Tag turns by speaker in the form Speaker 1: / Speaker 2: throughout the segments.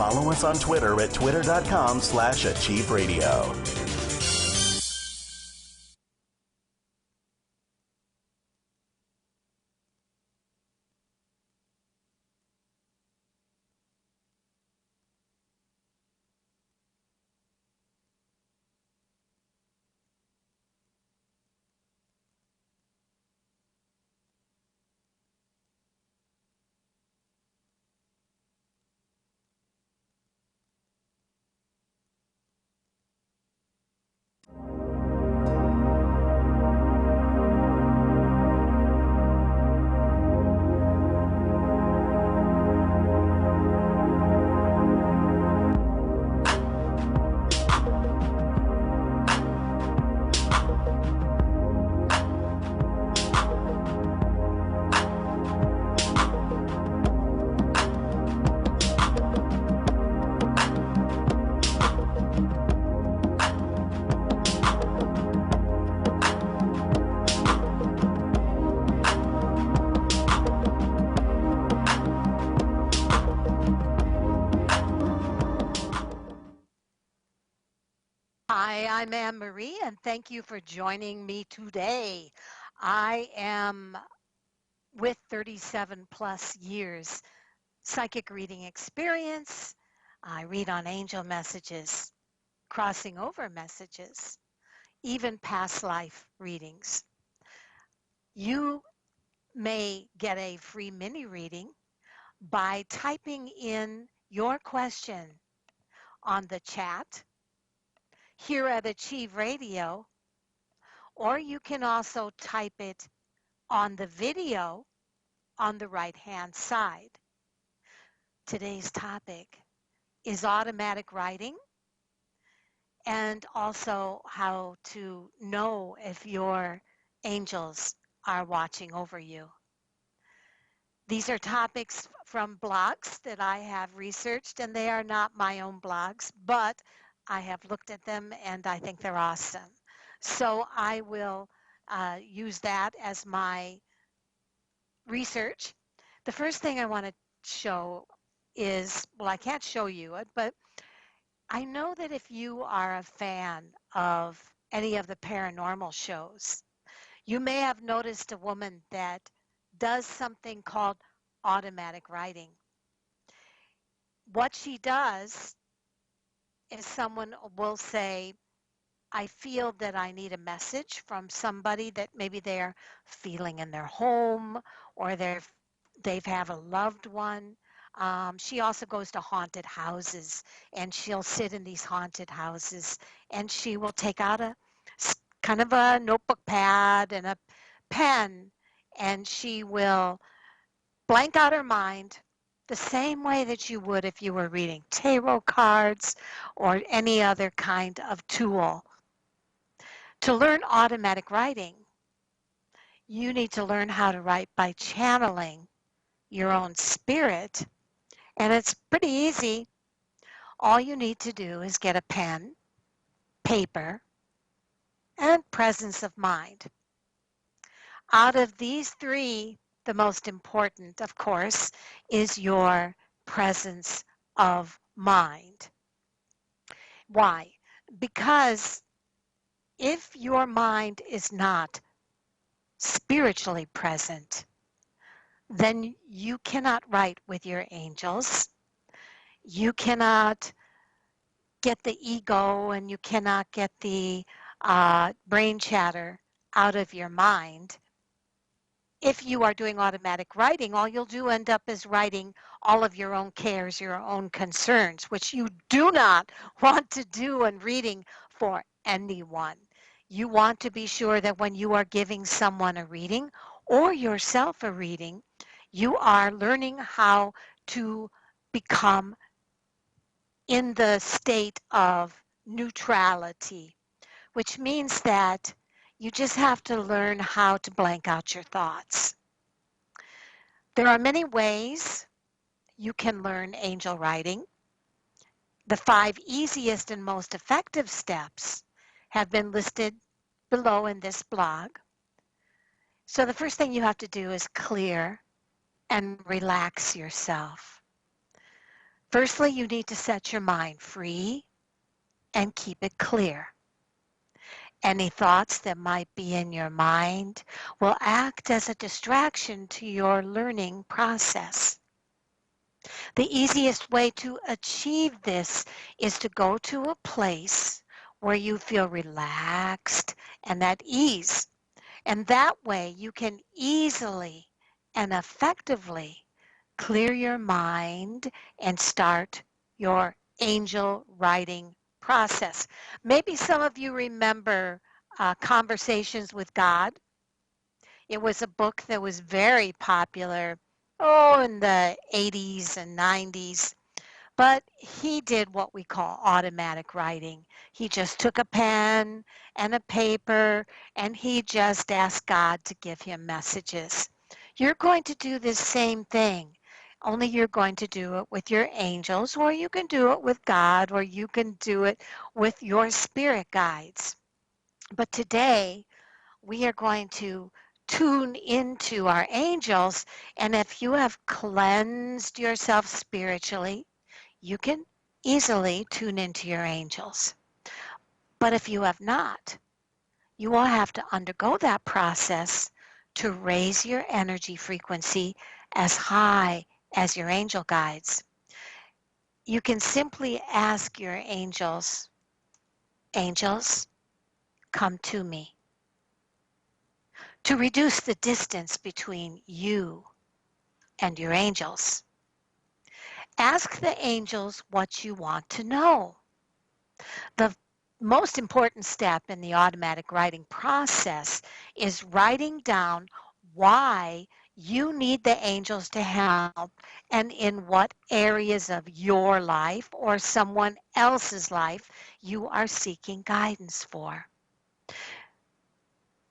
Speaker 1: Follow us on Twitter at twitter.com/achieveradio.
Speaker 2: Hi, I'm Anne Marie, and thank you for joining me today. I am with 37 plus years psychic reading experience. I read on angel messages, crossing over messages, even past life readings. You may get a free mini reading by typing in your question on the chat here at Achieve Radio, or you can also type it on the video on the right-hand side. Today's topic is automatic writing, and also how to know if your angels are watching over you. These are topics from blogs that I have researched, and they are not my own blogs, but I have looked at them and I think they're awesome. So I will use that as my research. The first thing I want to show is, well, I can't show you it, but I know that if you are a fan of any of the paranormal shows, you may have noticed a woman that does something called automatic writing. What she does is someone will say, I feel that I need a message from somebody that maybe they're feeling in their home, or they've have a loved one. She also goes to haunted houses, and she'll sit in these haunted houses, and she will take out a kind of a notebook pad and a pen, and she will blank out her mind the same way that you would if you were reading tarot cards or any other kind of tool. To learn automatic writing, you need to learn how to write by channeling your own spirit, and it's pretty easy. All you need to do is get a pen, paper, and presence of mind. Out of these three, the most important, of course, is your presence of mind. Why? Because if your mind is not spiritually present, then you cannot write with your angels. You cannot get the ego, and you cannot get the brain chatter out of your mind. If you are doing automatic writing, all you'll do end up is writing all of your own cares, your own concerns, which you do not want to do in reading for anyone. You want to be sure that when you are giving someone a reading or yourself a reading, you are learning how to become in the state of neutrality, which means that you just have to learn how to blank out your thoughts. There are many ways you can learn angel writing. The 5 easiest and most effective steps have been listed below in this blog. So the first thing you have to do is clear and relax yourself. Firstly, you need to set your mind free and keep it clear. Any thoughts that might be in your mind will act as a distraction to your learning process. The easiest way to achieve this is to go to a place where you feel relaxed and at ease. And that way you can easily and effectively clear your mind and start your angel writing process. Maybe some of you remember Conversations with God. It was a book that was very popular, in the 80s and 90s. But he did what we call automatic writing. He just took a pen and a paper and he just asked God to give him messages. You're going to do the same thing, only you're going to do it with your angels, or you can do it with God, or you can do it with your spirit guides. But today, we are going to tune into our angels, and if you have cleansed yourself spiritually, you can easily tune into your angels. But if you have not, you will have to undergo that process to raise your energy frequency as high as your angel guides. You can simply ask your angels, angels, come to me, to reduce the distance between you and your angels. Ask the angels what you want to know. The most important step in the automatic writing process is writing down why you need the angels to help and in what areas of your life or someone else's life you are seeking guidance for.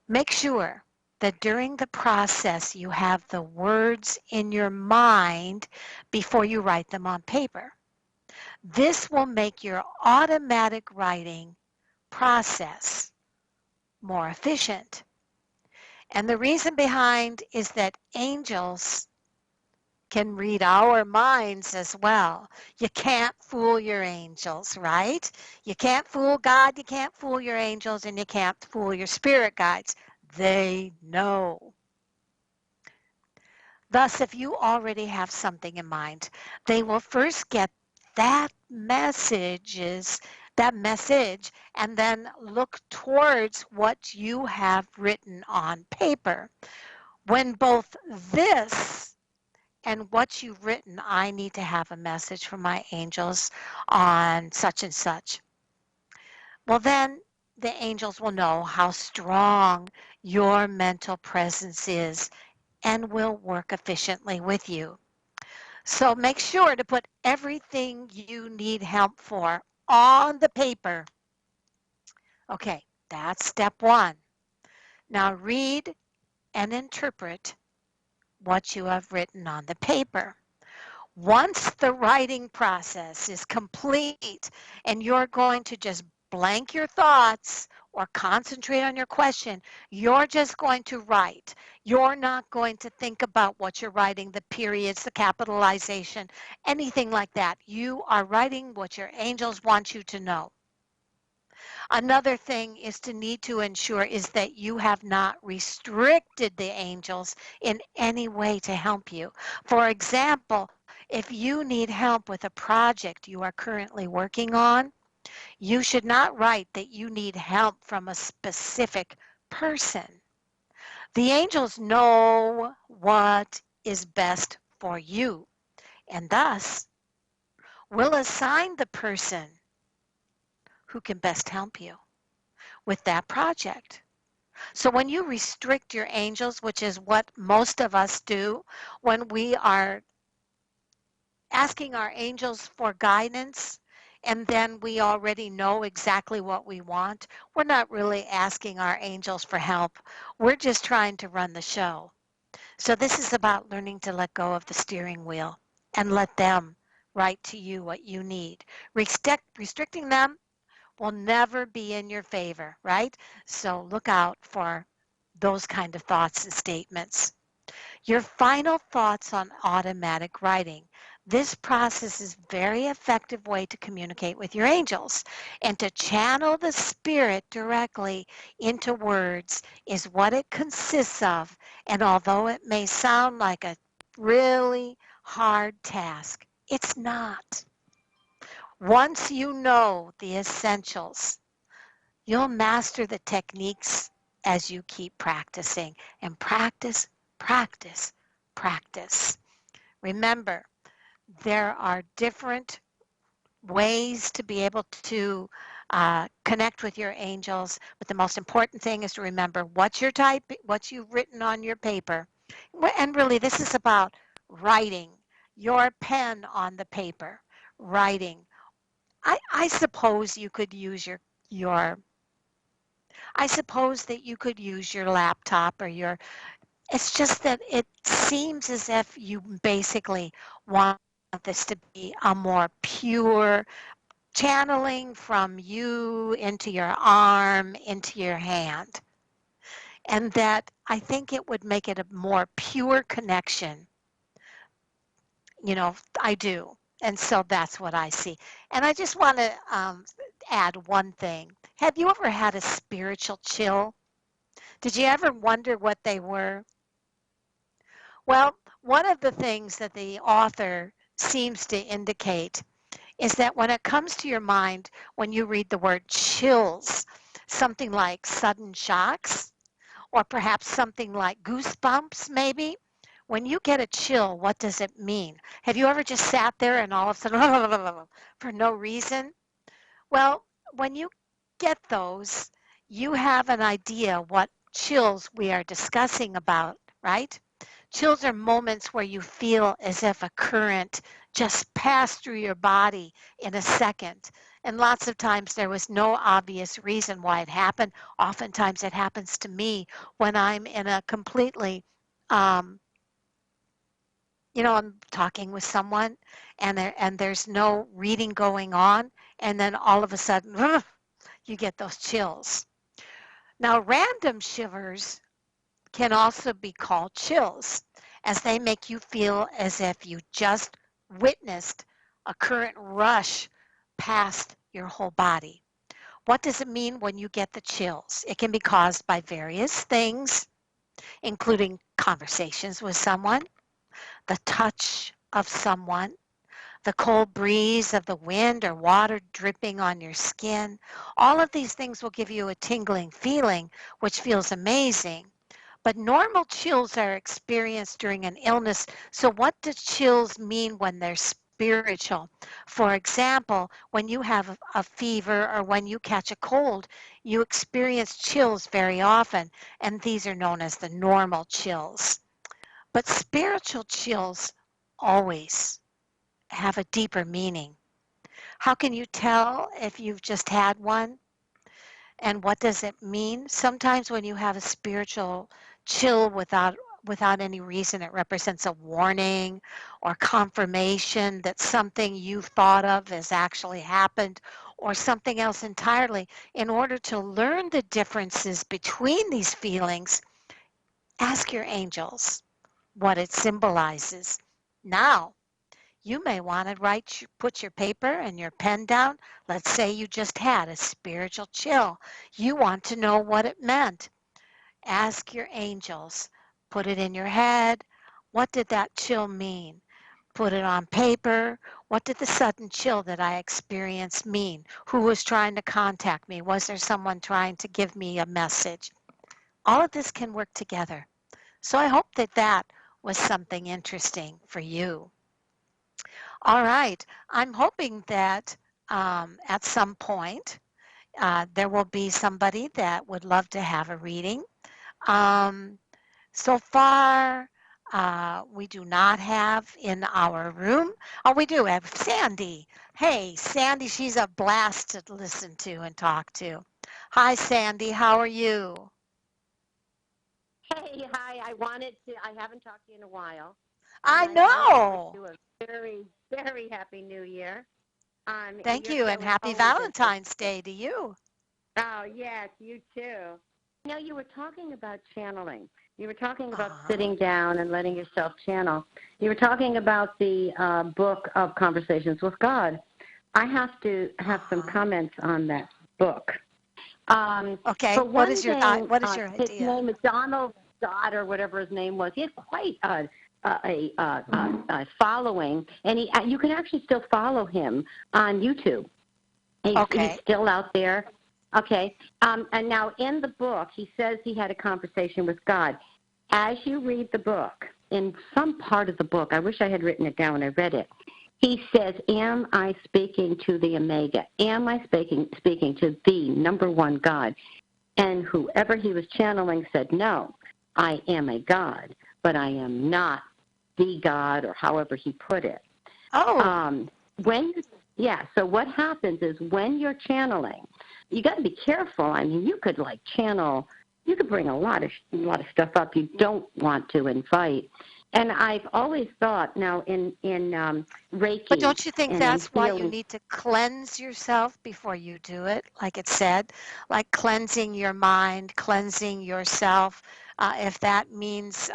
Speaker 2: Make sure that during the process you have the words in your mind before you write them on paper. This will make your automatic writing process more efficient. And the reason behind is that angels can read our minds as well. You can't fool your angels, right? You can't fool God, you can't fool your angels, and you can't fool your spirit guides. They know. Thus, if you already have something in mind, they will first get that message and then look towards what you have written on paper. When both this and what you've written, I need to have a message from my angels on such and such. Well, then the angels will know how strong your mental presence is and will work efficiently with you. So make sure to put everything you need help for on the paper. Okay, that's step one. Now read and interpret what you have written on the paper. Once the writing process is complete and you're going to just blank your thoughts or concentrate on your question, you're just going to write. You're not going to think about what you're writing, the periods, the capitalization, anything like that. You are writing what your angels want you to know. Another thing is to need to ensure is that you have not restricted the angels in any way to help you. For example, if you need help with a project you are currently working on, you should not write that you need help from a specific person. The angels know what is best for you, and thus will assign the person who can best help you with that project. So when you restrict your angels, which is what most of us do when we are asking our angels for guidance, and then we already know exactly what we want, we're not really asking our angels for help. We're just trying to run the show. So this is about learning to let go of the steering wheel and let them write to you what you need. Restricting them will never be in your favor, right? So look out for those kind of thoughts and statements. Your final thoughts on automatic writing. This process is a very effective way to communicate with your angels, and to channel the spirit directly into words is what it consists of. And although it may sound like a really hard task, it's not. Once you know the essentials, you'll master the techniques as you keep practicing, and practice, practice, practice. Remember, there are different ways to be able to connect with your angels, but the most important thing is to remember what you've written on your paper. And really, this is about writing, your pen on the paper, writing. I suppose you could use your I suppose that you could use your laptop or it's just that it seems as if you basically want this to be a more pure channeling from you into your arm, into your hand. And that I think it would make it a more pure connection. I do. And so that's what I see. And I just want to add one thing. Have you ever had a spiritual chill? Did you ever wonder what they were? Well, one of the things that the author seems to indicate is that when it comes to your mind, when you read the word chills, something like sudden shocks, or perhaps something like goosebumps, maybe. When you get a chill, what does it mean? Have you ever just sat there and all of a sudden, for no reason? Well, when you get those, you have an idea what chills we are discussing about, right? Chills are moments where you feel as if a current just passed through your body in a second. And lots of times there was no obvious reason why it happened. Oftentimes it happens to me when I'm in a completely, um, I'm talking with someone and there's no reading going on. And then all of a sudden, you get those chills. Now, random shivers can also be called chills, as they make you feel as if you just witnessed a current rush past your whole body. What does it mean when you get the chills? It can be caused by various things, including conversations with someone, the touch of someone, the cold breeze of the wind or water dripping on your skin. All of these things will give you a tingling feeling, which feels amazing. But normal chills are experienced during an illness. So what do chills mean when they're spiritual? For example, when you have a fever or when you catch a cold, you experience chills very often, and these are known as the normal chills. But spiritual chills always have a deeper meaning. How can you tell if you've just had one? And what does it mean? Sometimes when you have a spiritual chill without any reason, it represents a warning or confirmation that something you've thought of has actually happened or something else entirely. In order to learn the differences between these feelings, ask your angels what it symbolizes. Now, you may want to put your paper and your pen down. Let's say you just had a spiritual chill. You want to know what it meant. Ask your angels. Put it in your head. What did that chill mean? Put it on paper. What did the sudden chill that I experienced mean? Who was trying to contact me? Was there someone trying to give me a message? All of this can work together. So I hope that that was something interesting for you. All right. I'm hoping that at some point there will be somebody that would love to have a reading. Um, so far, we do not have in our room. Oh, we do have Sandy. Hey, Sandy, she's a blast to listen to and talk to. Hi, Sandy. How are you?
Speaker 1: Hey, hi. I haven't talked to you in a while, and
Speaker 2: I
Speaker 1: I wanted to wish
Speaker 2: know.
Speaker 1: you a very, very happy new year.
Speaker 2: Thank
Speaker 1: Your
Speaker 2: you, and
Speaker 1: show is
Speaker 2: happy
Speaker 1: always
Speaker 2: Valentine's
Speaker 1: interesting.
Speaker 2: Day to you.
Speaker 1: Oh, yes, you too. You were talking about channeling. You were talking about
Speaker 2: Uh-huh.
Speaker 1: sitting down and letting yourself channel. You were talking about the book of Conversations with God. I have to have some comments on that book.
Speaker 2: Okay.
Speaker 1: For
Speaker 2: What
Speaker 1: one
Speaker 2: is your
Speaker 1: thing,
Speaker 2: what is your
Speaker 1: his
Speaker 2: idea?
Speaker 1: name is Donald Dodd or whatever his name was. He had quite a following, and you can actually still follow him on YouTube. He's still out there. Okay. And now in the book, he says he had a conversation with God. As you read the book, in some part of the book, I wish I had written it down when I read it, he says, am I speaking to the Omega? Am I speaking to the number one God? And whoever he was channeling said, no, I am a God, but I am not the God, or however he put it.
Speaker 2: Oh.
Speaker 1: So what happens is when you're channeling, you got to be careful. I mean, you could bring a lot of stuff up you don't want to invite. And I've always thought now in Reiki.
Speaker 2: But don't you think that's why you
Speaker 1: healing,
Speaker 2: need to cleanse yourself before you do it? Like it said, like cleansing your mind, cleansing yourself. If that means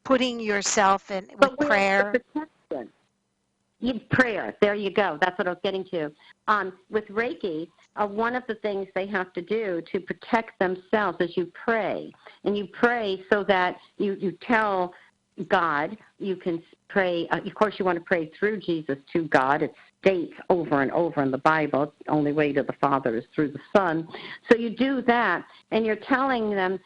Speaker 2: putting yourself in with
Speaker 1: but where's
Speaker 2: prayer.
Speaker 1: the protection? Prayer. There you go. That's what I was getting to. With Reiki, one of the things they have to do to protect themselves is you pray. And you pray so that you tell God, you can pray. Of course, you want to pray through Jesus to God. It states over and over in the Bible, the only way to the Father is through the Son. So you do that, and you're telling them,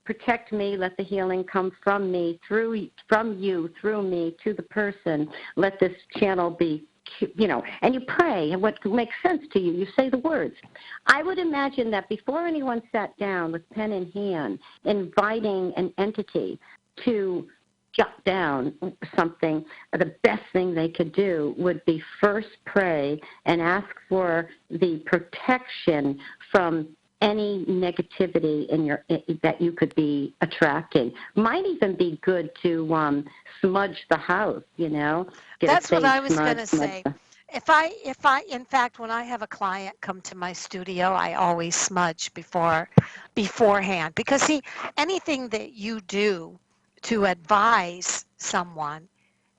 Speaker 1: protect me, let the healing come from me, from you, through me, to the person. Let this channel be, and you pray, and what makes sense to you, you say the words. I would imagine that before anyone sat down with pen in hand, inviting an entity to jot down something, the best thing they could do would be first pray and ask for the protection from any negativity that you could be attracting. Might even be good to smudge the house,
Speaker 2: That's what I was going to say. If I, in fact, when I have a client come to my studio, I always smudge beforehand, because see, anything that you do to advise someone,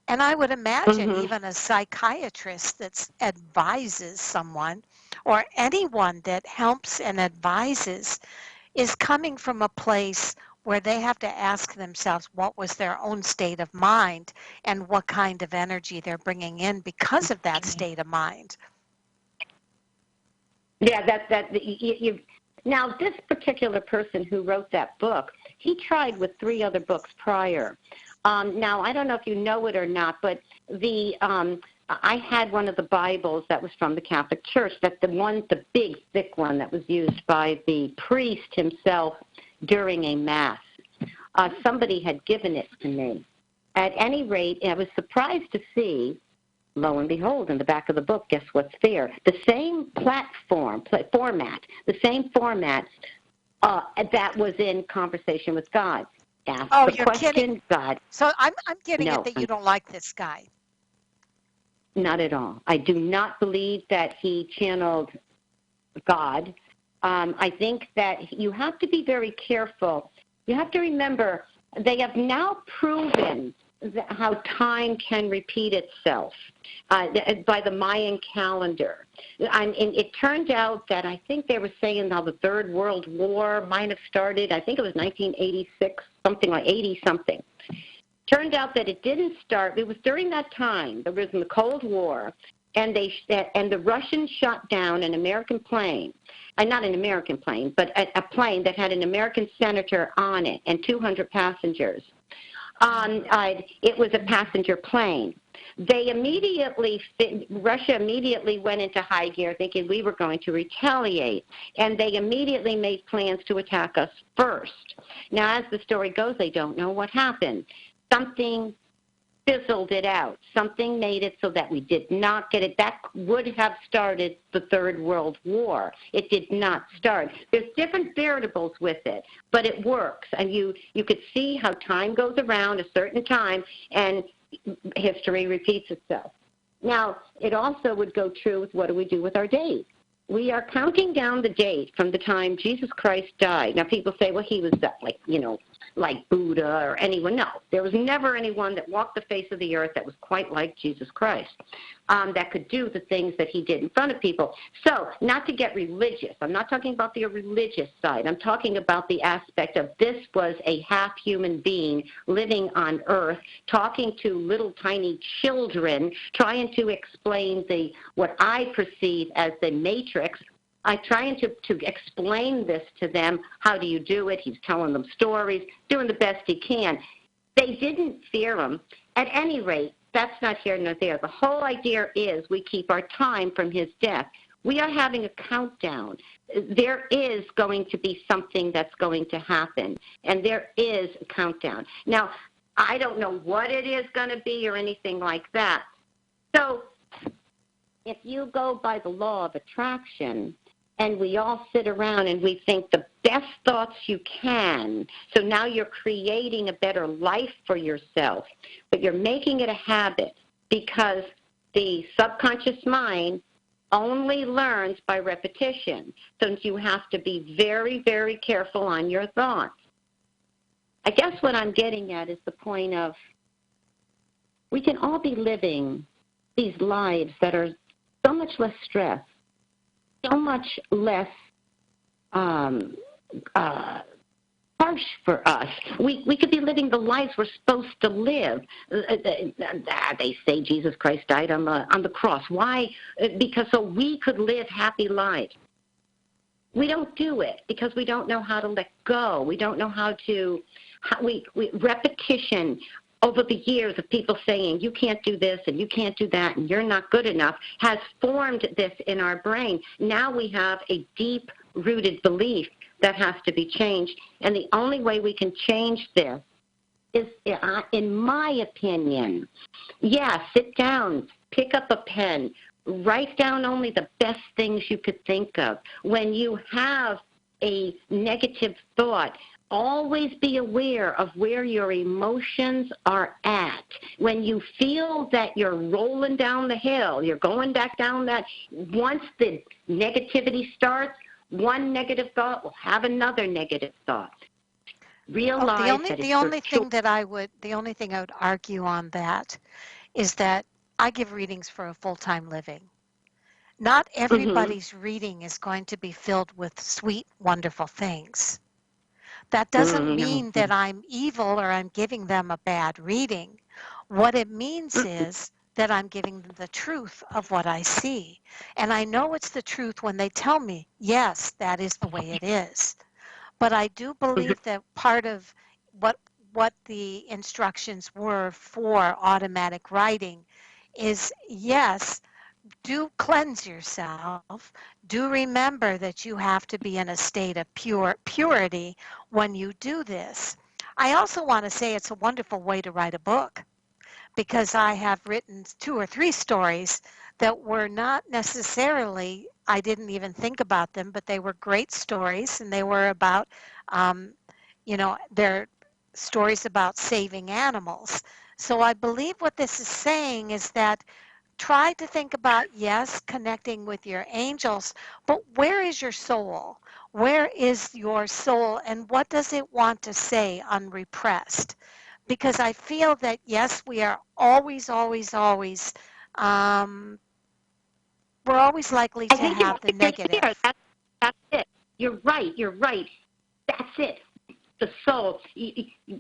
Speaker 2: and I would imagine even a psychiatrist that advises someone, or anyone that helps and advises, is coming from a place where they have to ask themselves what was their own state of mind and what kind of energy they're bringing in because of that state of mind.
Speaker 1: Yeah, now this particular person who wrote that book, he tried with 3 other books prior. Now, I don't know if you know it or not, but I had one of the Bibles that was from the Catholic Church, the big, thick one that was used by the priest himself during a Mass. Somebody had given it to me. At any rate, I was surprised to see, lo and behold, in the back of the book, guess what's there? The same format that was in Conversation with God. Ask the
Speaker 2: you're
Speaker 1: question,
Speaker 2: kidding.
Speaker 1: God.
Speaker 2: So I'm getting it that you don't like this guy.
Speaker 1: Not at all. I do not believe that he channeled God. I think that you have to be very careful. You have to remember, they have now proven how time can repeat itself by the Mayan calendar. And it turned out that I think they were saying how the Third World War might have started, I think it was 1986, something like 80-something. Turned out that it didn't start. It was during that time. There was in the Cold War, and the Russians shot down an American plane, not an American plane, but a plane that had an American senator on it and 200 passengers. It was a passenger plane. Russia immediately went into high gear thinking we were going to retaliate, and they immediately made plans to attack us first. Now, as the story goes, they don't know what happened. Something fizzled it out. Something made it so that we did not get it. That would have started the Third World War. It did not start. There's different variables with it, but it works. And you could see how time goes around a certain time, and history repeats itself. Now, it also would go true with what do we do with our days. we are counting down the date from the time Jesus Christ died. Now, people say, well, he was like Buddha or anyone. No, there was never anyone that walked the face of the earth that was quite like Jesus Christ, that could do the things that he did in front of people. So, not to get religious. I'm not talking about the religious side. I'm talking about the aspect of this was a half-human being living on earth, talking to little tiny children, trying to explain what I perceive as the matrix. I'm trying to explain this to them. How do you do it? He's telling them stories, doing the best he can. They didn't fear him. At any rate, that's not here nor there. The whole idea is we keep our time from his death. We are having a countdown. There is going to be something that's going to happen, and there is a countdown. Now, I don't know what it is going to be or anything like that. So if you go by the law of attraction, and we all sit around and we think the best thoughts you can, so now you're creating a better life for yourself, but you're making it a habit because the subconscious mind only learns by repetition. So you have to be very, very careful on your thoughts. I guess what I'm getting at is the point of we can all be living these lives that are so much less stress, so much less harsh for us. We could be living the lives we're supposed to live. They say Jesus Christ died on the cross. Why? Because so we could live happy lives. We don't do it because we don't know how to let go. We don't know how to. Repetition over the years of people saying, you can't do this and you can't do that and you're not good enough, has formed this in our brain. Now we have a deep-rooted belief that has to be changed. And the only way we can change this is, in my opinion, sit down, pick up a pen, write down only the best things you could think of. When you have a negative thought, always be aware of where your emotions are at. When you feel that you're rolling down the hill, you're going back down that, once the negativity starts, one negative thought will have another negative thought. Realize
Speaker 2: the only thing I would argue on that is that I give readings for a full-time living. Not everybody's reading is going to be filled with sweet, wonderful things. That doesn't mean that I'm evil or I'm giving them a bad reading. What it means is that I'm giving them the truth of what I see. And I know it's the truth when they tell me, yes, that is the way it is. But I do believe that part of what the instructions were for automatic writing is, yes, do cleanse yourself. Do remember that you have to be in a state of purity when you do this. I also want to say it's a wonderful way to write a book, because I have written 2 or 3 stories that were not necessarily, I didn't even think about them, but they were great stories, and they were about, they're stories about saving animals. So I believe what this is saying is that try to think about, yes, connecting with your angels, but where is your soul? Where is your soul, and what does it want to say unrepressed? Because I feel that, yes, we are always, we're always likely to have the negative.
Speaker 1: That's it. You're right. That's it. The soul.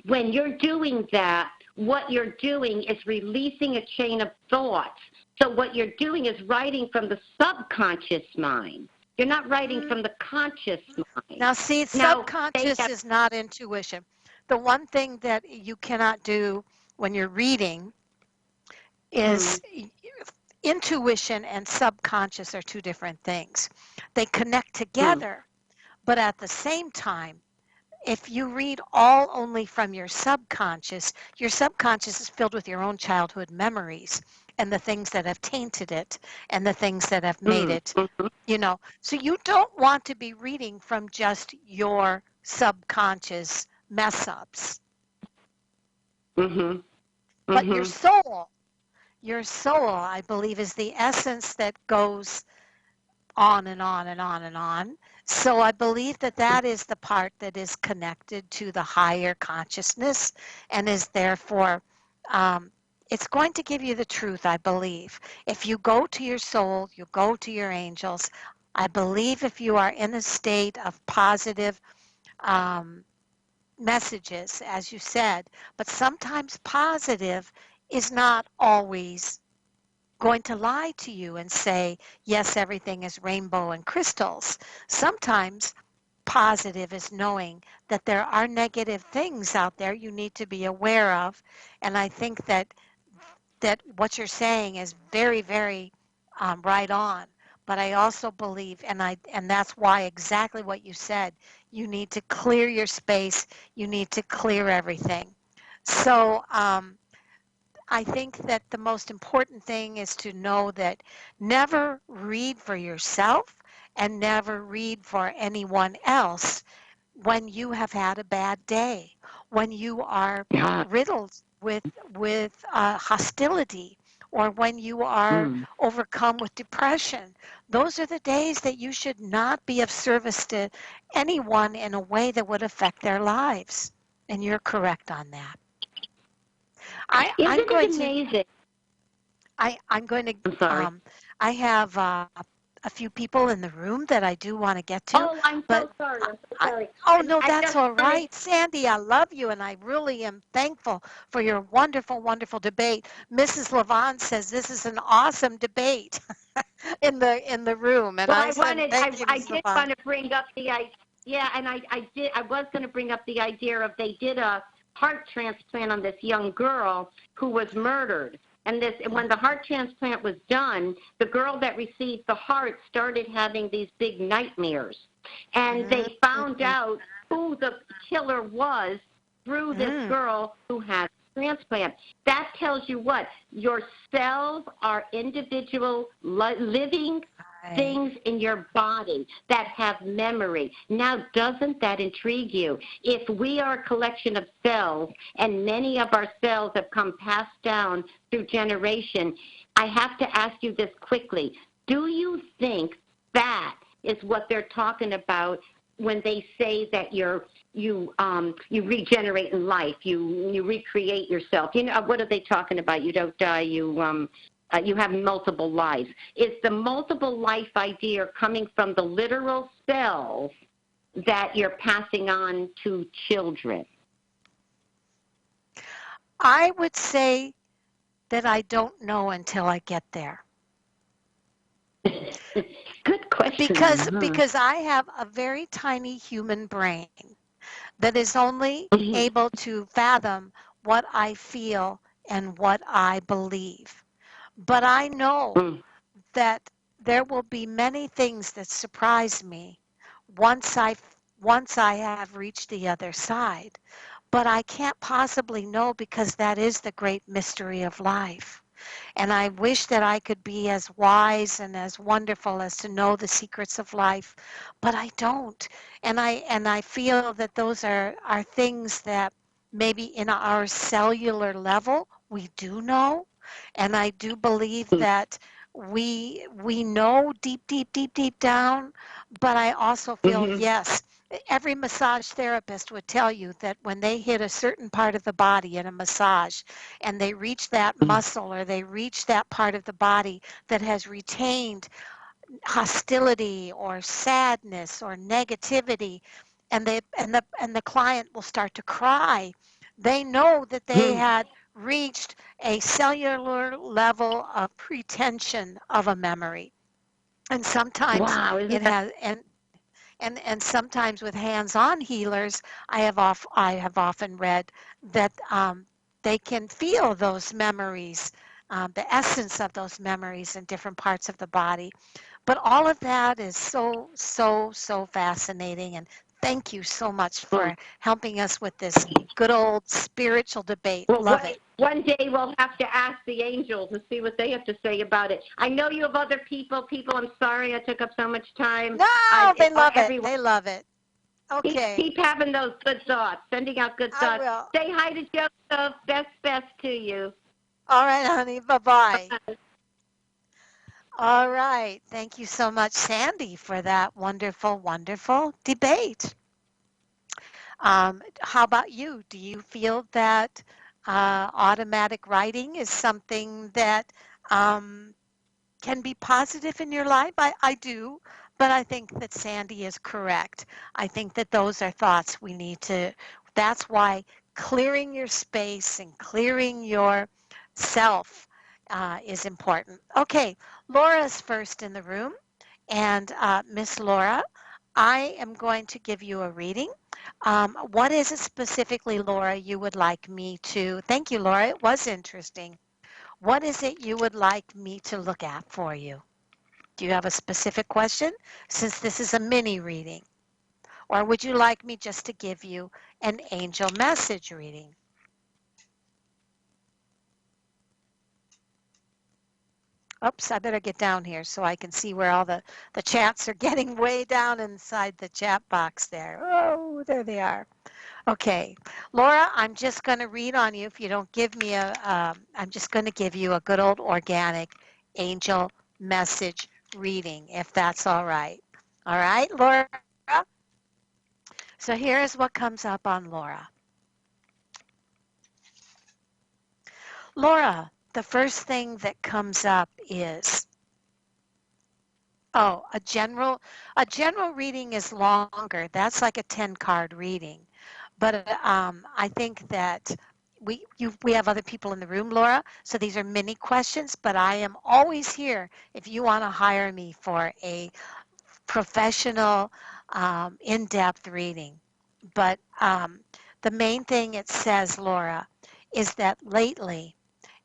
Speaker 1: When you're doing that, what you're doing is releasing a chain of thoughts. So what you're doing is writing from the subconscious mind. You're not writing from the conscious mind.
Speaker 2: Now, see, subconscious is not intuition. The one thing that you cannot do when you're reading is intuition and subconscious are 2 different things. They connect together, but at the same time, if you read all only from your subconscious is filled with your own childhood memories and the things that have tainted it and the things that have made it, So you don't want to be reading from just your subconscious mess-ups. But your soul, I believe, is the essence that goes on and on and on and on. So I believe that that is the part that is connected to the higher consciousness and is therefore, um, it's going to give you the truth, I believe. If you go to your soul, you go to your angels. I believe if you are in a state of positive um, messages, as you said, but sometimes positive is not always going to lie to you and say, yes, everything is rainbow and crystals. Sometimes positive is knowing that there are negative things out there you need to be aware of. And I think that what you're saying is very, very right on. But I also believe, and that's why exactly what you said. You need to clear your space. You need to clear everything. So I think that the most important thing is to know that never read for yourself and never read for anyone else when you have had a bad day, when you are
Speaker 1: Yeah.
Speaker 2: riddled with hostility, or when you are
Speaker 1: Mm.
Speaker 2: overcome with depression. Those are the days that you should not be of service to anyone in a way that would affect their lives. And you're correct on that. I'm
Speaker 1: Isn't
Speaker 2: going
Speaker 1: it
Speaker 2: to
Speaker 1: amazing?
Speaker 2: I'm going to,
Speaker 1: I'm sorry.
Speaker 2: I have a few people in the room that I do want to get to,
Speaker 1: Oh, I'm
Speaker 2: but
Speaker 1: so sorry. I'm so
Speaker 2: I,
Speaker 1: sorry.
Speaker 2: oh
Speaker 1: And
Speaker 2: no,
Speaker 1: I
Speaker 2: that's
Speaker 1: just
Speaker 2: all
Speaker 1: wanted,
Speaker 2: right. Sandy, I love you and I really am thankful for your wonderful, wonderful debate. Mrs. Levon says this is an awesome debate in the room. And
Speaker 1: well,
Speaker 2: I said, thank you,
Speaker 1: I
Speaker 2: Mrs.
Speaker 1: did
Speaker 2: Levon.
Speaker 1: want to bring up yeah, and I was going to bring up the idea of they did a heart transplant on this young girl who was murdered. And when the heart transplant was done, the girl that received the heart started having these big nightmares. And they found
Speaker 2: Mm,
Speaker 1: out who the killer was through this
Speaker 2: mm,
Speaker 1: girl who had a transplant. That tells you what? Your cells are individual living
Speaker 2: right.
Speaker 1: things in your body that have memory. Now, doesn't that intrigue you? If we are a collection of cells, and many of our cells have come passed down through generation, I have to ask you this quickly. Do you think that is what they're talking about when they say that you regenerate in life, you recreate yourself? You know, what are they talking about? You don't die, you have multiple lives. Is the multiple life idea coming from the literal cells that you're passing on to children?
Speaker 2: I would say that I don't know until I get there.
Speaker 1: Good
Speaker 2: Because
Speaker 1: question. Huh?
Speaker 2: because I have a very tiny human brain that is only
Speaker 1: Mhm.
Speaker 2: able to fathom what I feel and what I believe. But I know
Speaker 1: Mm.
Speaker 2: that there will be many things that surprise me once I once I have reached the other side. But I can't possibly know because that is the great mystery of life. And I wish that I could be as wise and as wonderful as to know the secrets of life, but I don't. And I feel that those are things that maybe in our cellular level we do know. And I do believe
Speaker 1: Mm.
Speaker 2: that we know deep, deep, deep, deep down, but I also feel
Speaker 1: Mhm.
Speaker 2: yes, every massage therapist would tell you that when they hit a certain part of the body in a massage and they reach that
Speaker 1: Mm.
Speaker 2: muscle or they reach that part of the body that has retained hostility or sadness or negativity, and the client will start to cry, they know that they
Speaker 1: Mm.
Speaker 2: had reached a cellular level of pretension of a memory. And sometimes
Speaker 1: Wow,
Speaker 2: it
Speaker 1: isn't that?
Speaker 2: has, and sometimes with hands-on healers, I have often read that they can feel those memories, the essence of those memories in different parts of the body. But all of that is so, so, so fascinating. And thank you so much
Speaker 1: Well,
Speaker 2: for helping us with this good old spiritual debate.
Speaker 1: well,
Speaker 2: Love it.
Speaker 1: one day we'll have to ask the angels and see what they have to say about it. I know you have other people. People, I'm sorry I took up so much time.
Speaker 2: No, they love it.
Speaker 1: Everyone,
Speaker 2: They love it. Okay,
Speaker 1: keep having those good thoughts, sending out good
Speaker 2: I
Speaker 1: thoughts.
Speaker 2: will.
Speaker 1: Say hi to Joseph. Best to you.
Speaker 2: All right, honey. Bye bye. All right. Thank you so much, Sandy, for that wonderful, wonderful debate. How about you? Do you feel that automatic writing is something that um, can be positive in your life? I do, but I think that Sandy is correct. I think that those are thoughts we need to, that's why clearing your space and clearing your self is important. Okay, Laura's first in the room. And Miss Laura, I am going to give you a reading. What is it specifically, Laura, you would like me to? Thank you, Laura. It was interesting. What is it you would like me to look at for you? Do you have a specific question since this is a mini reading? Or would you like me just to give you an angel message reading? Oops, I better get down here so I can see where all the chats are getting way down inside the chat box there. Oh, there they are. Okay, Laura, I'm just going to read on you. If you don't give me I'm just going to give you a good old organic angel message reading, if that's all right. All right, Laura? So here's what comes up on Laura. Laura, the first thing that comes up is, oh, a general reading is longer. That's like a 10-card reading. But I think that we have other people in the room, Laura, so these are mini questions, but I am always here if you want to hire me for a professional, in-depth reading. But the main thing it says, Laura, is that lately,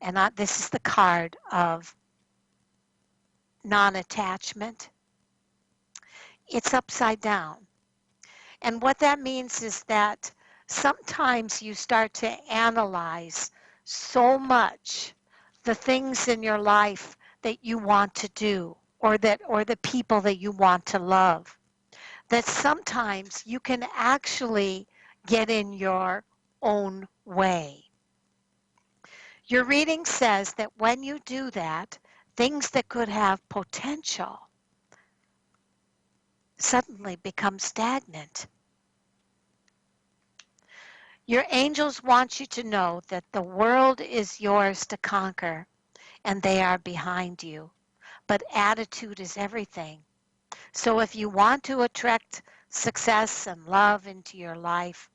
Speaker 2: and this is the card of non-attachment, it's upside down. And what that means is that sometimes you start to analyze so much the things in your life that you want to do or the people that you want to love, that sometimes you can actually get in your own way. Your reading says that when you do that, things that could have potential suddenly become stagnant. Your angels want you to know that the world is yours to conquer and they are behind you. But attitude is everything. So if you want to attract success and love into your life,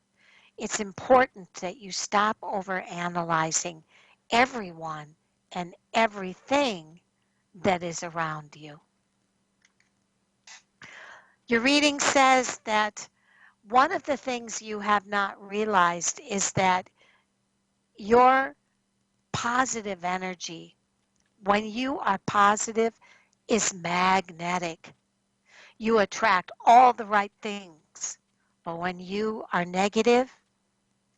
Speaker 2: it's important that you stop overanalyzing everyone and everything that is around you. Your reading says that one of the things you have not realized is that your positive energy, when you are positive, is magnetic. You attract all the right things. But when you are negative,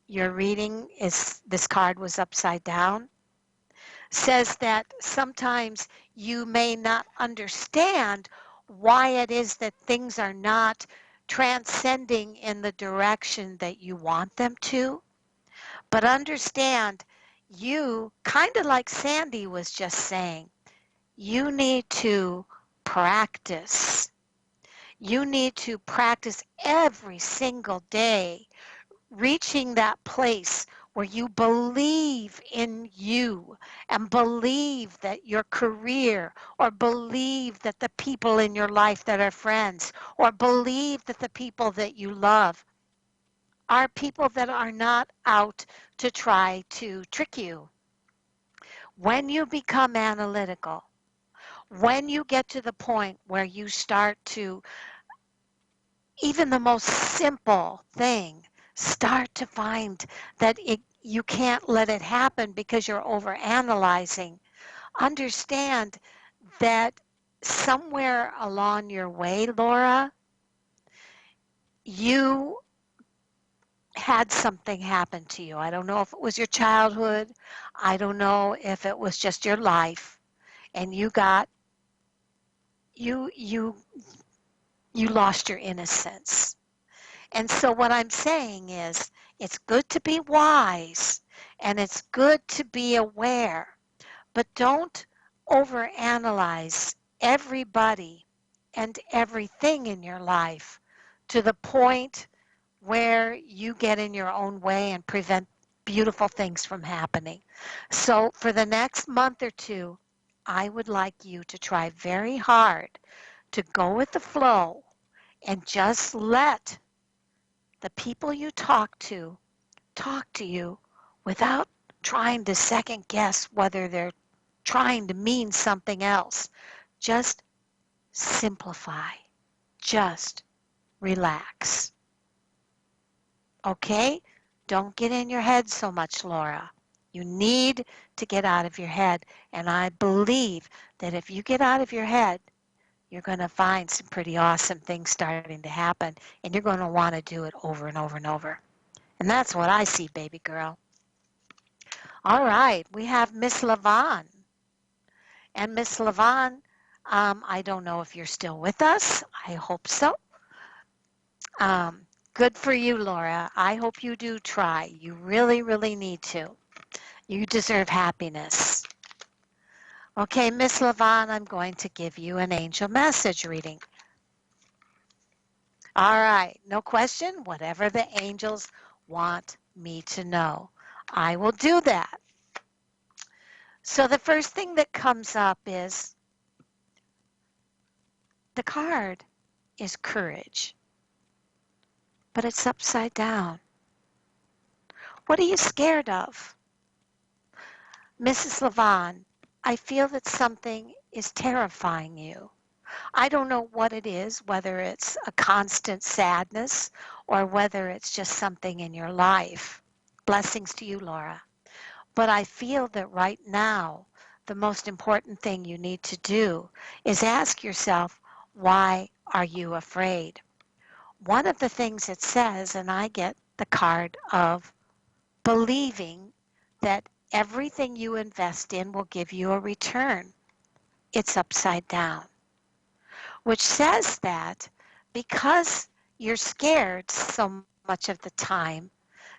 Speaker 2: your reading is, this card was upside down, says that sometimes you may not understand why it is that things are not transcending in the direction that you want them to. But understand, you, kind of like Sandy was just saying, you need to practice. You need to practice every single day, reaching that place where you believe in you and believe that your career, or believe that the people in your life that are friends, or believe that the people that you love are people that are not out to try to trick you. When you become analytical, when you get to the point where you start to, even the most simple thing, start to find that you can't let it happen because you're overanalyzing, understand that somewhere along your way, Laura, you had something happen to you. I don't know if it was your childhood. I don't know if it was just your life, and you lost your innocence. And so what I'm saying is, it's good to be wise and it's good to be aware, but don't overanalyze everybody and everything in your life to the point where you get in your own way and prevent beautiful things from happening. So for the next month or two, I would like you to try very hard to go with the flow and just let the people you talk to you without trying to second guess whether they're trying to mean something else. Just simplify. Just relax. Okay? Don't get in your head so much, Laura. You need to get out of your head. And I believe that if you get out of your head, you're going to find some pretty awesome things starting to happen. And you're going to want to do it over and over and over. And that's what I see, baby girl. All right. We have Miss LaVon. And Miss LaVon, I don't know if you're still with us. I hope so. Good for you, Laura. I hope you do try. You really, really need to. You deserve happiness. Okay, Miss LaVon, I'm going to give you an angel message reading. All right, no question. Whatever the angels want me to know, I will do that. So the first thing that comes up is the card is courage, but it's upside down. What are you scared of? Mrs. LaVon, I feel that something is terrifying you. I don't know what it is, whether it's a constant sadness or whether it's just something in your life. Blessings to you, Laura. But I feel that right now, the most important thing you need to do is ask yourself, why are you afraid? One of the things it says, and I get the card of believing that everything you invest in will give you a return. It's upside down, which says that because you're scared so much of the time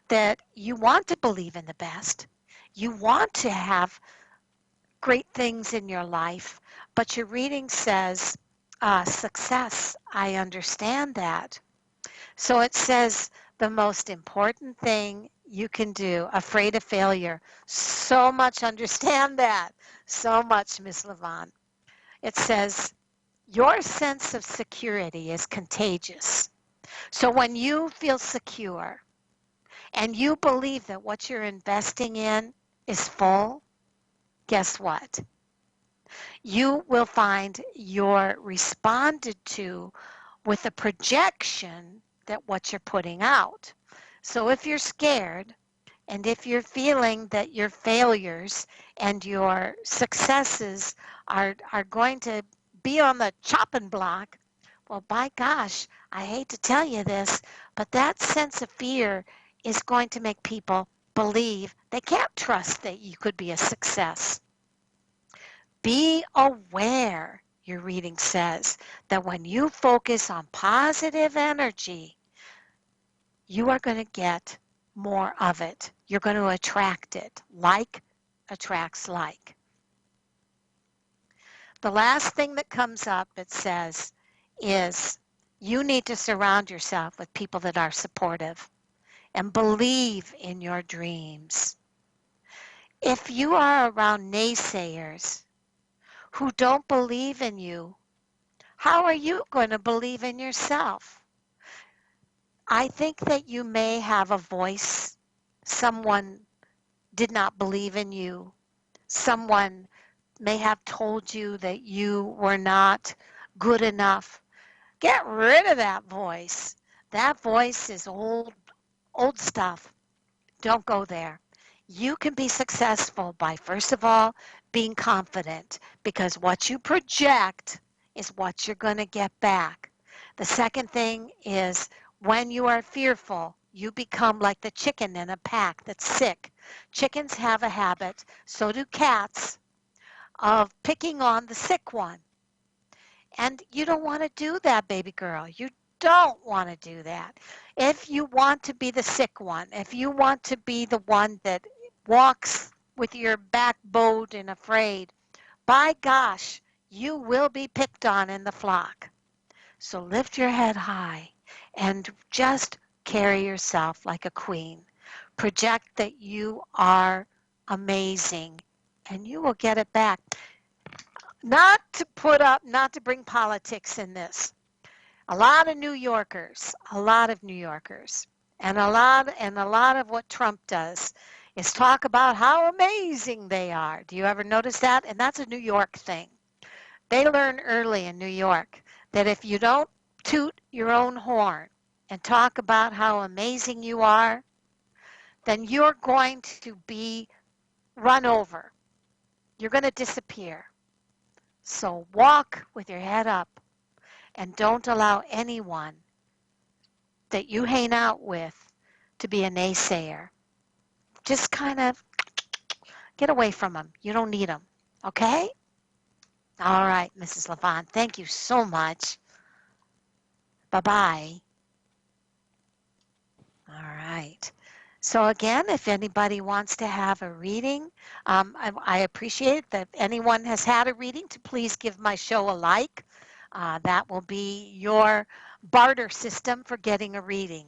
Speaker 2: that you want to believe in the best, you want to have great things in your life, but your reading says success. I understand that. So it says the most important thing you can do, afraid of failure. So much understand that. So much, Miss LaVon. It says your sense of security is contagious. So when you feel secure and you believe that what you're investing in is full, guess what? You will find you're responded to with a projection that what you're putting out. So if you're scared and if you're feeling that your failures and your successes are going to be on the chopping block, well, by gosh, I hate to tell you this, but that sense of fear is going to make people believe they can't trust that you could be a success. Be aware, your reading says, that when you focus on positive energy, you are going to get more of it. You're going to attract it. Like attracts like. The last thing that comes up, it says, is you need to surround yourself with people that are supportive and believe in your dreams. If you are around naysayers who don't believe in you, how are you going to believe in yourself? I think that you may have a voice. Someone did not believe in you. Someone may have told you that you were not good enough. Get rid of that voice. That voice is old stuff. Don't go there. You can be successful by, first of all, being confident, because what you project is what you're going to get back. The second thing is when you are fearful, you become like the chicken in a pack that's sick. Chickens have a habit, so do cats, of picking on the sick one. And you don't want to do that, baby girl. You don't want to do that. If you want to be the sick one, if you want to be the one that walks with your back bowed and afraid, by gosh, you will be picked on in the flock. So lift your head high and just carry yourself like a queen. Project that you are amazing and you will get it back. Not to bring politics in this. A lot of New Yorkers, and a lot of what Trump does is talk about how amazing they are. Do you ever notice that? And that's a New York thing. They learn early in New York that if you don't toot your own horn and talk about how amazing you are, then you're going to be run over. You're going to disappear. So walk with your head up and don't allow anyone that you hang out with to be a naysayer. Just kind of get away from them. You don't need them. Okay? All right, Mrs. Levant. Thank you so much. Bye-bye. All right. So again, if anybody wants to have a reading, I appreciate that if anyone has had a reading to please give my show a like. That will be your barter system for getting a reading.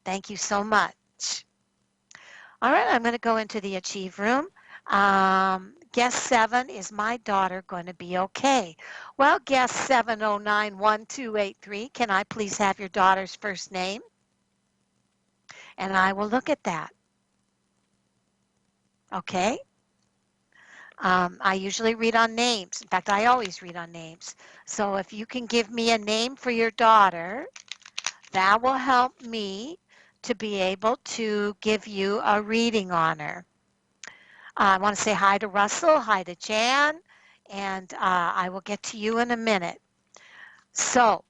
Speaker 2: Thank you so much. All right, I'm going to go into the Achieve room. Guest 7, is my daughter going to be okay? Well, guest 7091283, can I please have your daughter's first name? And I will look at that. Okay? I usually read on names. In fact, I always read on names. So if you can give me a name for your daughter, that will help me to be able to give you a reading on her. I want to say hi to Russell, hi to Jan, and I will get to you in a minute. So,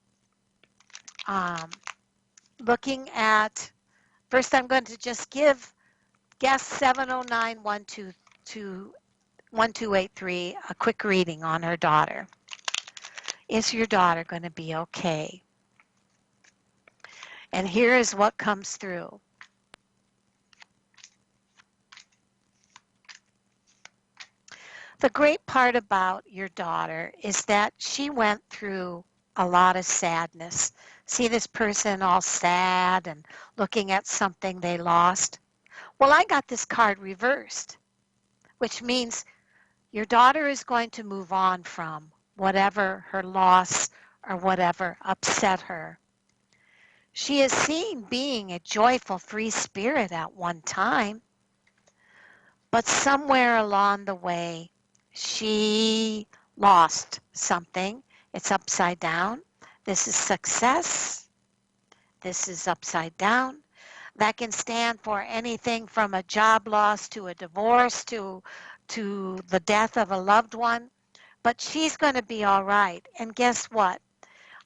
Speaker 2: looking at, first I'm going to just give guest 7091283 a quick reading on her daughter. Is your daughter going to be okay? And here is what comes through. The great part about your daughter is that she went through a lot of sadness. See this person all sad and looking at something they lost? Well, I got this card reversed, which means your daughter is going to move on from whatever her loss or whatever upset her. She is seen being a joyful, free spirit at one time, but somewhere along the way, she lost something. It's upside down. This is success. This is upside down. That can stand for anything from a job loss to a divorce to the death of a loved one. But she's going to be all right. And guess what?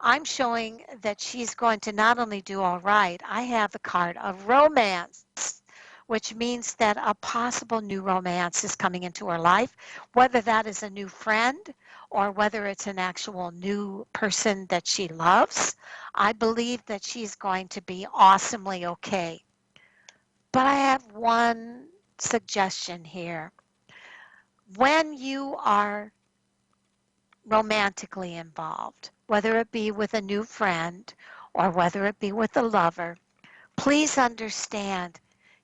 Speaker 2: I'm showing that she's going to not only do all right, I have the card of romance, which means that a possible new romance is coming into her life, whether that is a new friend or whether it's an actual new person that she loves. I believe that she's going to be awesomely okay. But I have one suggestion here. When you are romantically involved, whether it be with a new friend or whether it be with a lover, please understand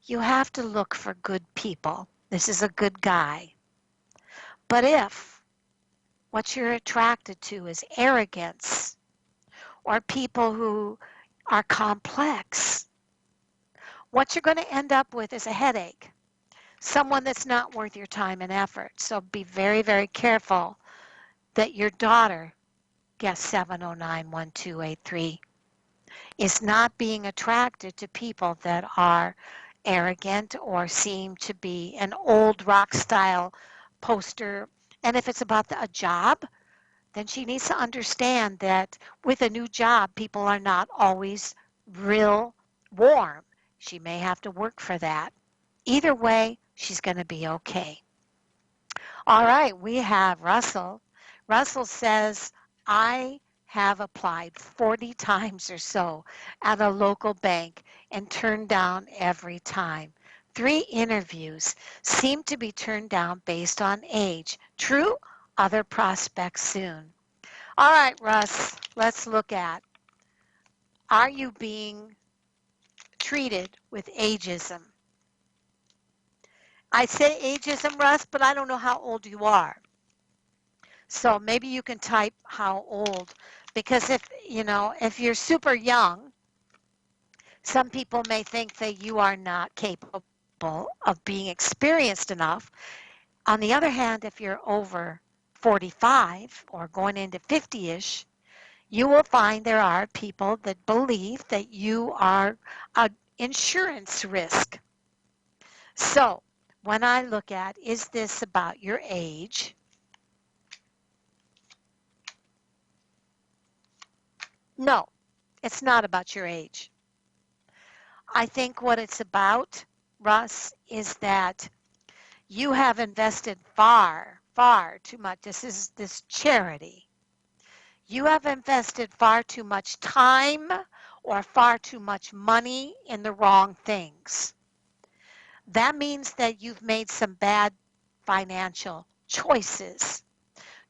Speaker 2: you have to look for good people. This is a good guy. But if what you're attracted to is arrogance or people who are complex, what you're going to end up with is a headache, someone that's not worth your time and effort. So be very, very careful that your daughter, guest 7091283, is not being attracted to people that are arrogant or seem to be an old rock style poster. And if it's about a job, then she needs to understand that with a new job, people are not always real warm. She may have to work for that. Either way, she's going to be okay. All right, we have Russell. Russell says, I have applied 40 times or so at a local bank and turned down every time. 3 interviews seem to be turned down based on age. True? other prospects soon. All right, Russ, let's look at, are you being treated with ageism? I say ageism, Russ, but I don't know how old you are. So maybe you can type how old, because if you're super young, some people may think that you are not capable of being experienced enough. On the other hand, if you're over 45 or going into 50-ish, you will find there are people that believe that you are an insurance risk. So when I look at, is this about your age? No, it's not about your age. I think what it's about, Russ, is that you have invested far, far too much. This is this charity. You have invested far too much time or far too much money in the wrong things. That means that you've made some bad financial choices.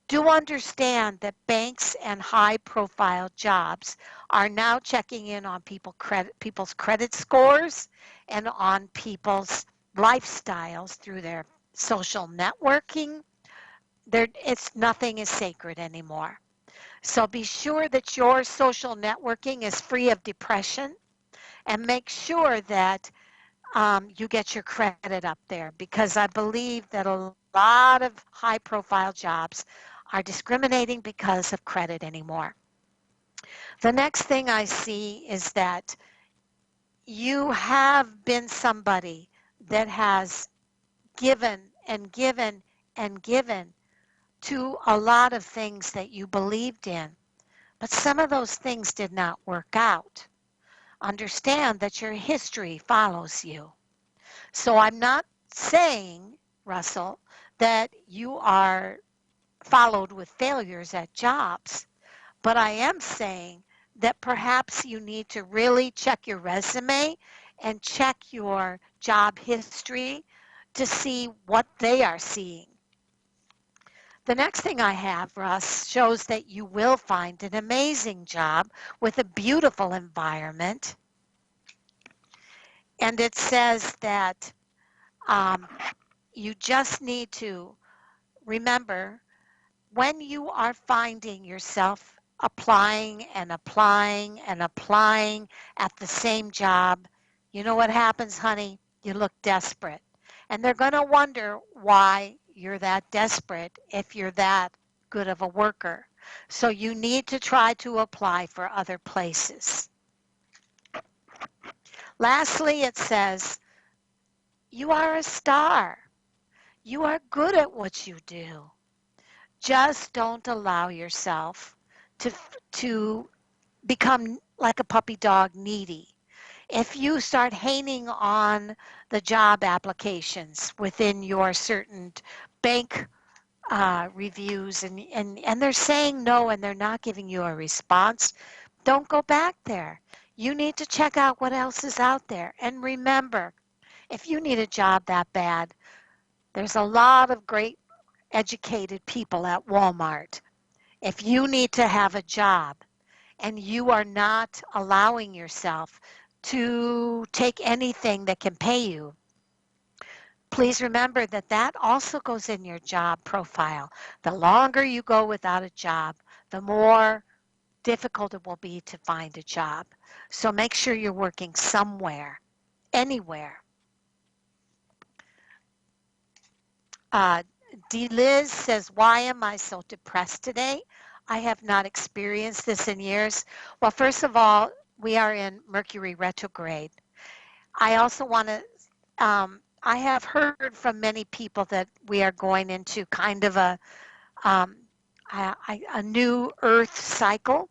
Speaker 2: Do understand that banks and high-profile jobs are now checking in on people's credit scores and on people's lifestyles through their social networking. Nothing is sacred anymore. So be sure that your social networking is free of depression, and make sure that you get your credit up there, because I believe that a lot of high-profile jobs are discriminating because of credit anymore. The next thing I see is that you have been somebody that has given and given and given to a lot of things that you believed in, but some of those things did not work out. Understand that your history follows you. So I'm not saying, Russell, that you are followed with failures at jobs, but I am saying that perhaps you need to really check your resume and check your job history to see what they are seeing. The next thing I have, Russ, shows that you will find an amazing job with a beautiful environment. And it says that you just need to remember, when you are finding yourself applying and applying and applying at the same job, you know what happens, honey? You look desperate. And they're going to wonder why you're that desperate if you're that good of a worker. So you need to try to apply for other places. Lastly, it says, you are a star. You are good at what you do. Just don't allow yourself to become like a puppy dog, needy. If you start hanging on the job applications within your certain bank reviews and they're saying no and they're not giving you a response, don't go back there. You need to check out what else is out there. And remember, if you need a job that bad, there's a lot of great educated people at Walmart. If you need to have a job and you are not allowing yourself to take anything that can pay you, please remember that that also goes in your job profile. The longer you go without a job, the more difficult it will be to find a job. So make sure you're working somewhere, anywhere. D. Liz says, why am I so depressed today? I have not experienced this in years. Well, first of all, we are in Mercury retrograde. I also want to, I have heard from many people that we are going into kind of a new Earth cycle.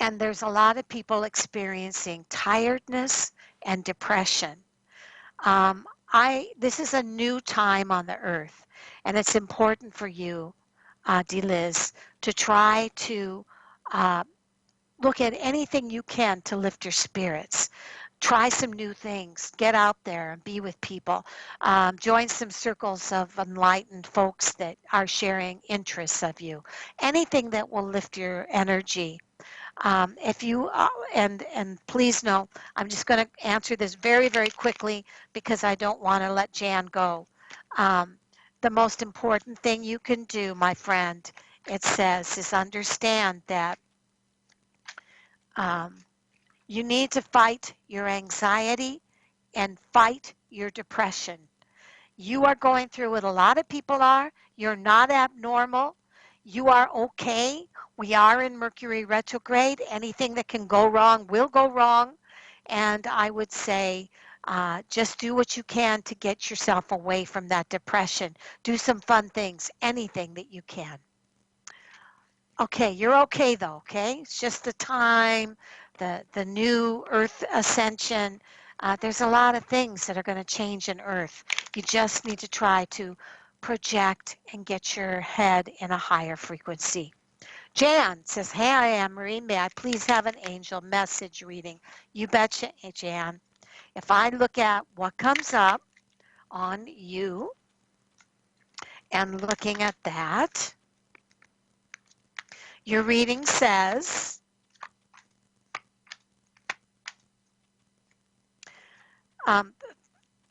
Speaker 2: And there's a lot of people experiencing tiredness and depression. This is a new time on the earth, and it's important for you, DeLiz, to try to look at anything you can to lift your spirits. try some new things, get out there and be with people, join some circles of enlightened folks that are sharing interests of you, anything that will lift your energy. If you and please know, I'm just going to answer this very, very quickly because I don't want to let Jan go. The most important thing you can do, my friend, it says, is understand that you need to fight your anxiety and fight your depression. You are going through it. A lot of people are. You're not abnormal. You are okay. We are in Mercury retrograde. Anything that can go wrong will go wrong. And I would say just do what you can to get yourself away from that depression. Do some fun things, anything that you can. Okay, you're okay though, okay? It's just the time, the new Earth ascension. There's a lot of things that are going to change in Earth. You just need to try to project and get your head in a higher frequency. Jan says, hey, Anne-Marie, may I please have an angel message reading? You betcha, Jan. If I look at what comes up on you and looking at that, your reading says,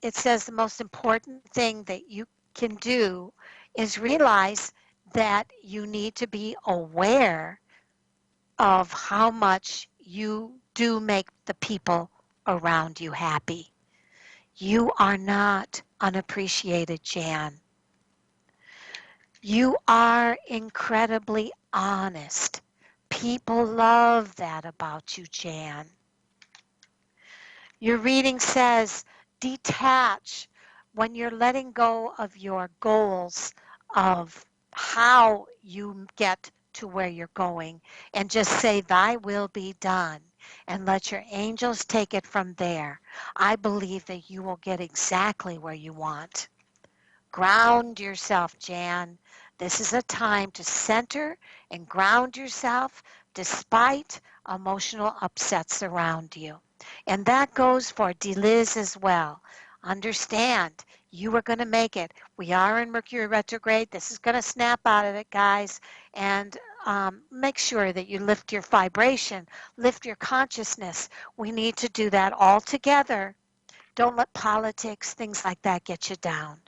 Speaker 2: it says the most important thing that you can do is realize that you need to be aware of how much you do make the people around you happy. You are not unappreciated, Jan. You are incredibly honest. People love that about you, Jan. Your reading says, detach when you're letting go of your goals of how you get to where you're going, and just say, thy will be done, and let your angels take it from there. I believe that you will get exactly where you want. Ground yourself, Jan. This is a time to center and ground yourself despite emotional upsets around you. And that goes for Deliz as well. Understand, you are going to make it. We are in Mercury retrograde. This is going to snap out of it, guys. And make sure that you lift your vibration, lift your consciousness. We need to do that all together. Don't let politics, things like that get you down.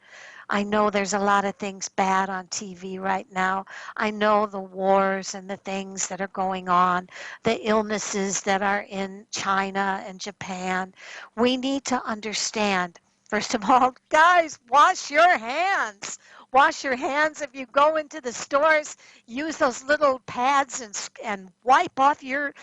Speaker 2: I know there's a lot of things bad on TV right now. I know the wars and the things that are going on, the illnesses that are in China and Japan. We need to understand, first of all, guys, wash your hands. Wash your hands. If you go into the stores, use those little pads and wipe off your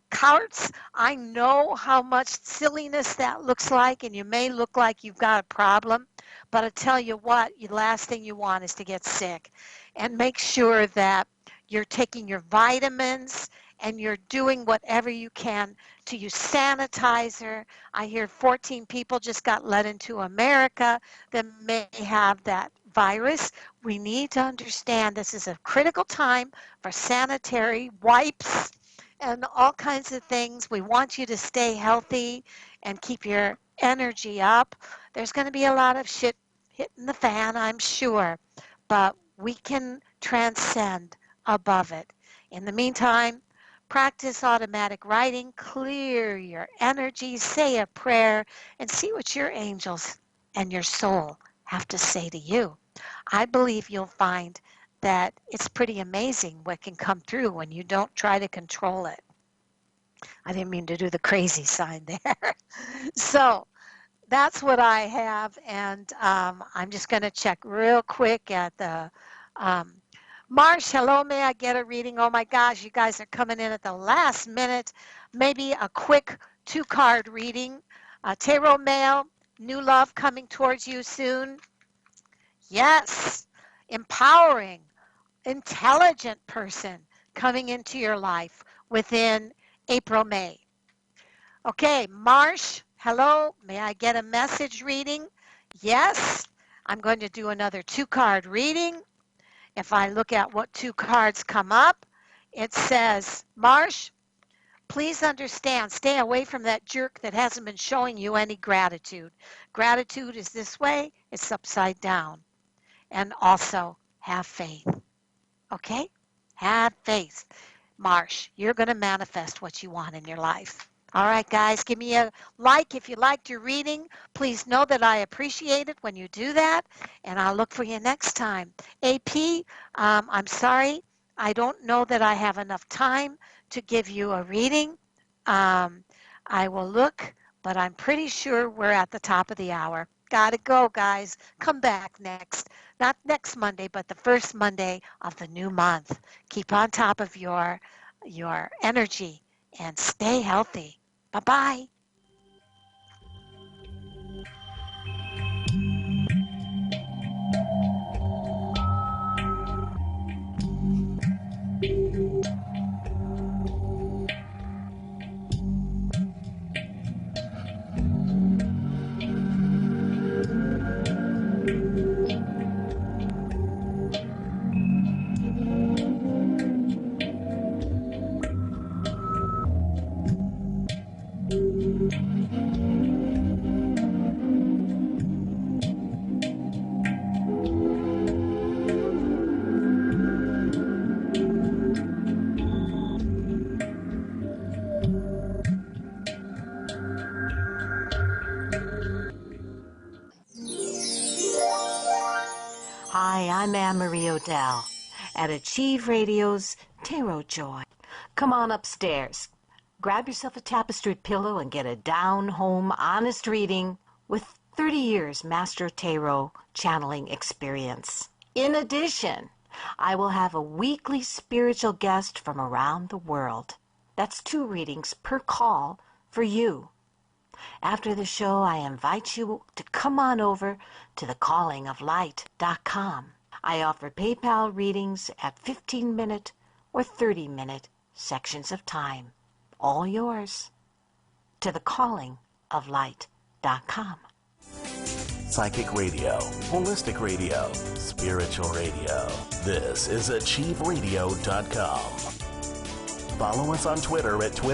Speaker 2: carts. I know how much silliness that looks like, and you may look like you've got a problem. But I tell you what, the last thing you want is to get sick. And make sure that you're taking your vitamins and you're doing whatever you can to use sanitizer. I hear 14 people just got let into America that may have that virus. We need to understand this is a critical time for sanitary wipes and all kinds of things. We want you to stay healthy and keep your energy up. There's going to be a lot of shit hitting the fan, I'm sure, but we can transcend above it. In the meantime, practice automatic writing, clear your energy, say a prayer, and see what your angels and your soul have to say to you. I believe you'll find that it's pretty amazing what can come through when you don't try to control it. I didn't mean to do the crazy sign there. So that's what I have, and I'm just going to check real quick at the Marsh. Hello, may I get a reading? Oh my gosh, you guys are coming in at the last minute. Maybe a quick 2-card reading. Tarot Mail, new love coming towards you soon. Yes, empowering, intelligent person coming into your life within April, May. Okay, Marsh, hello, may I get a message reading? Yes, I'm going to do another 2-card reading. If I look at what 2 cards come up, it says, Marsh, please understand, stay away from that jerk that hasn't been showing you any gratitude. Gratitude is this way, it's upside down. And also, have faith. Okay? Have faith. Marsh, you're going to manifest what you want in your life. All right, guys, give me a like if you liked your reading. Please know that I appreciate it when you do that, and I'll look for you next time. AP, I'm sorry. I don't know that I have enough time to give you a reading. I will look, but I'm pretty sure we're at the top of the hour. Gotta go, guys. Come back not next Monday, but the first Monday of the new month. Keep on top of your energy and stay healthy. Bye-bye.
Speaker 3: Hi, I'm Anne-Marie Odell at Achieve Radio's Tarot Joy. Come on upstairs. Grab yourself a tapestried pillow and get a down-home, honest reading with 30 years Master Tarot channeling experience. In addition, I will have a weekly spiritual guest from around the world. That's 2 readings per call for you. After the show, I invite you to come on over to thecallingoflight.com. I offer PayPal readings at 15-minute or 30-minute sections of time. All yours. To thecallingoflight.com.
Speaker 4: Psychic radio, holistic radio, spiritual radio. This is AchieveRadio.com. Follow us on Twitter at Twitter.